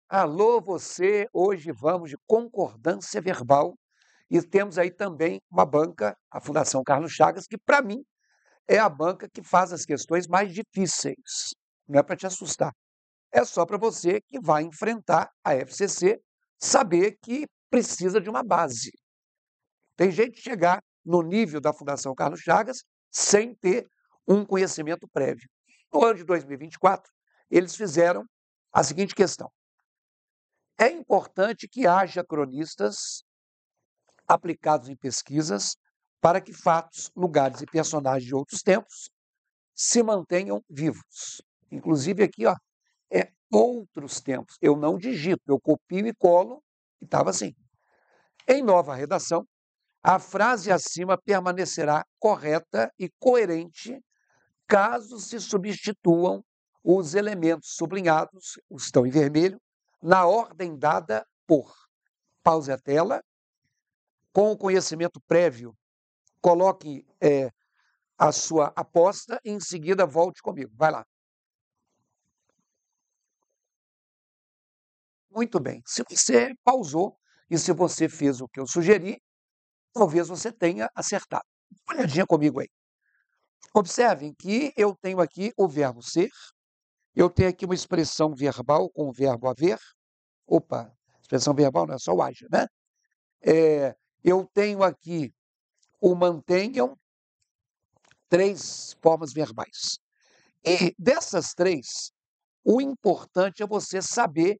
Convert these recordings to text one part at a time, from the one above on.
Alô, você! Hoje vamos de concordância verbal e temos aí também uma banca, a Fundação Carlos Chagas, que para mim é a banca que faz as questões mais difíceis. Não é para te assustar. É só para você que vai enfrentar a FCC saber que precisa de uma base. Tem gente que chegar no nível da Fundação Carlos Chagas sem ter um conhecimento prévio. No ano de 2024, eles fizeram a seguinte questão: é importante que haja cronistas aplicados em pesquisas para que fatos, lugares e personagens de outros tempos se mantenham vivos. Inclusive aqui, ó, é outros tempos. Eu não digito, eu copio e colo e estava assim. Em nova redação, a frase acima permanecerá correta e coerente caso se substituam os elementos sublinhados, os estão em vermelho, na ordem dada por. Pause a tela. Com o conhecimento prévio, coloque a sua aposta e em seguida volte comigo. Vai lá. Muito bem. Se você pausou e se você fez o que eu sugeri, talvez você tenha acertado. Dá uma olhadinha comigo aí. Observem que eu tenho aqui o verbo ser, eu tenho aqui uma expressão verbal com o verbo haver. Opa, expressão verbal não é só o haja, né? Eu tenho aqui o mantenham, três formas verbais. E dessas três, o importante é você saber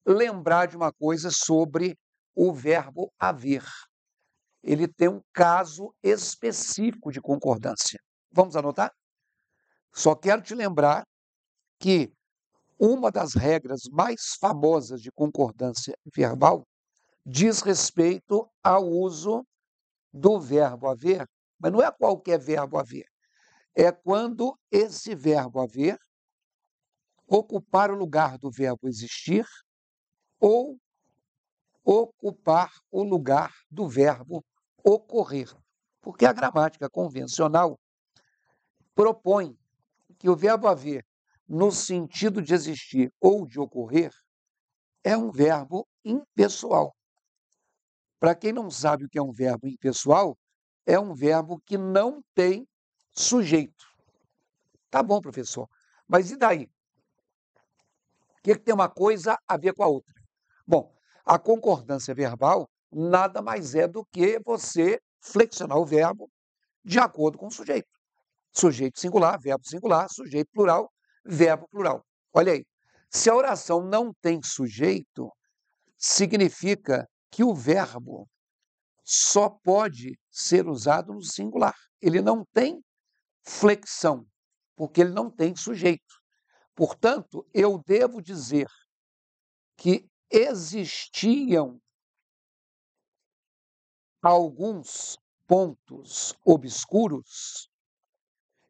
lembrar de uma coisa sobre o verbo haver. Ele tem um caso específico de concordância. Vamos anotar? Só quero te lembrar que uma das regras mais famosas de concordância verbal diz respeito ao uso do verbo haver, mas não é qualquer verbo haver. É quando esse verbo haver ocupar o lugar do verbo existir ou ocupar o lugar do verbo ocorrer. Porque a gramática convencional propõe que o verbo haver, no sentido de existir ou de ocorrer, é um verbo impessoal. Para quem não sabe o que é um verbo impessoal, é um verbo que não tem sujeito. Tá bom, professor, mas e daí? O que tem uma coisa a ver com a outra? Bom, a concordância verbal nada mais é do que você flexionar o verbo de acordo com o sujeito. Sujeito singular, sujeito plural, verbo plural. Olha aí, se a oração não tem sujeito, significa que o verbo só pode ser usado no singular. Ele não tem flexão, porque ele não tem sujeito. Portanto, eu devo dizer que existiam alguns pontos obscuros,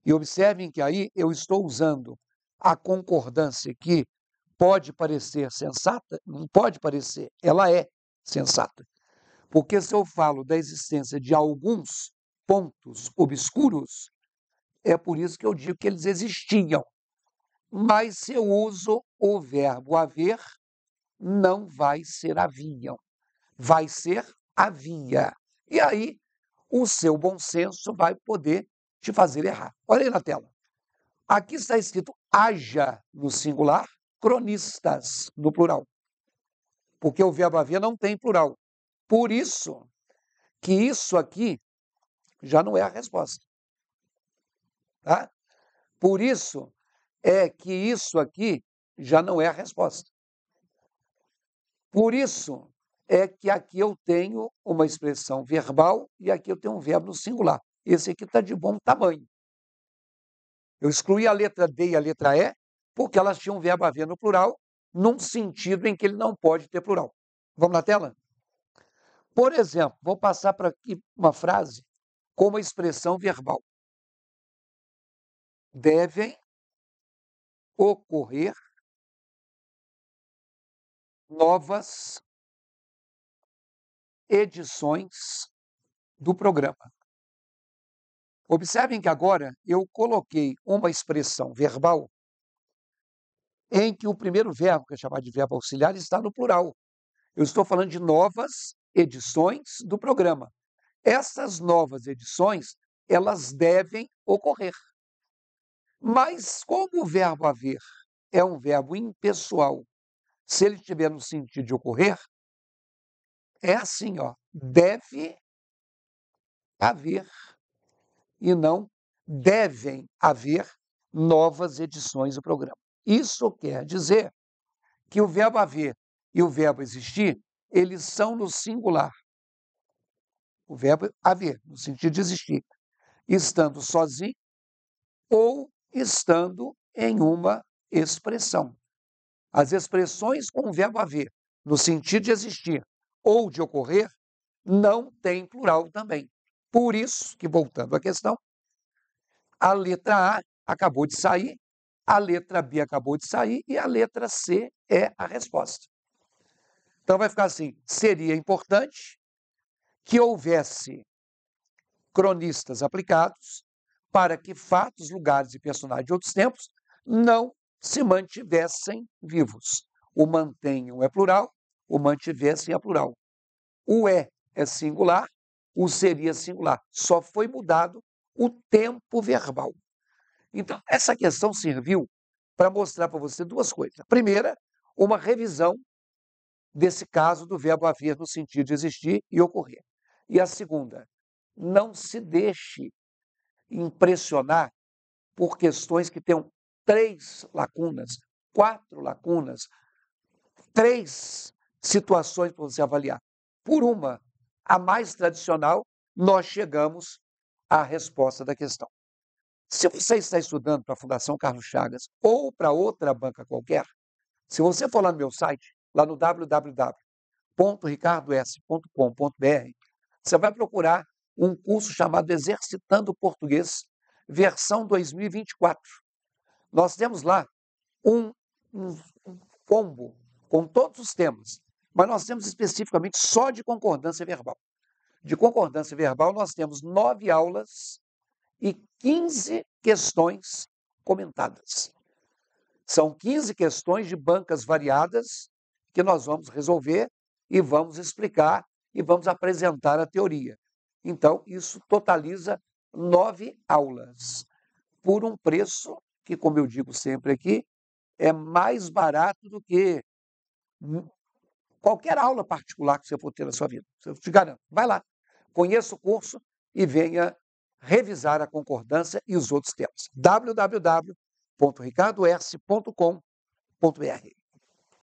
e observem que aí eu estou usando a concordância que pode parecer sensata, não pode parecer, ela é sensata. Porque se eu falo da existência de alguns pontos obscuros, é por isso que eu digo que eles existiam. Mas se eu uso o verbo haver, não vai ser haviam, vai ser havia. E aí, o seu bom senso vai poder te fazer errar. Olha aí na tela. Aqui está escrito haja no singular, cronistas no plural. Porque o verbo haver não tem plural. Por isso que isso aqui já não é a resposta. Tá? Por isso é que isso aqui já não é a resposta. Por isso é que aqui eu tenho uma expressão verbal e aqui eu tenho um verbo no singular. Esse aqui está de bom tamanho. Eu excluí a letra D e a letra E porque elas tinham um verbo haver no plural, num sentido em que ele não pode ter plural. Vamos na tela? Por exemplo, vou passar para aqui uma frase com uma expressão verbal. Devem ocorrer novas edições do programa. Observem que agora eu coloquei uma expressão verbal em que o primeiro verbo, que é chamado de verbo auxiliar, está no plural. Eu estou falando de novas edições do programa. Essas novas edições, elas devem ocorrer. Mas como o verbo haver é um verbo impessoal, se ele estiver no sentido de ocorrer, é assim, ó, deve haver e não devem haver novas edições do programa. Isso quer dizer que o verbo haver e o verbo existir, eles são no singular. O verbo haver, no sentido de existir, estando sozinho ou estando em uma expressão. As expressões com o verbo haver, no sentido de existir ou de ocorrer, não têm plural também. Por isso que, voltando à questão, a letra A acabou de sair, a letra B acabou de sair e a letra C é a resposta. Então vai ficar assim: seria importante que houvesse cronistas aplicados para que fatos, lugares e personagens de outros tempos não se mantivessem vivos. O mantenham é plural, o mantivessem é plural. O é singular, o seria singular. Só foi mudado o tempo verbal. Então, essa questão serviu para mostrar para você duas coisas. A primeira, uma revisão desse caso do verbo haver no sentido de existir e ocorrer. E a segunda, não se deixe impressionar por questões que tenham 3 lacunas, 4 lacunas, 3 situações para você avaliar. Por uma, a mais tradicional, nós chegamos à resposta da questão. Se você está estudando para a Fundação Carlos Chagas ou para outra banca qualquer, se você for lá no meu site, lá no www.ricardos.com.br, você vai procurar um curso chamado Exercitando Português, versão 2024. Nós temos lá um combo com todos os temas, mas nós temos especificamente só de concordância verbal. De concordância verbal, nós temos 9 aulas e 15 questões comentadas. São 15 questões de bancas variadas que nós vamos resolver e vamos explicar e vamos apresentar a teoria. Então, isso totaliza 9 aulas, por um preço que, como eu digo sempre aqui, é mais barato do que qualquer aula particular que você for ter na sua vida. Eu te garanto. Vai lá, conheça o curso e venha revisar a concordância e os outros temas. www.ricardoerce.com.br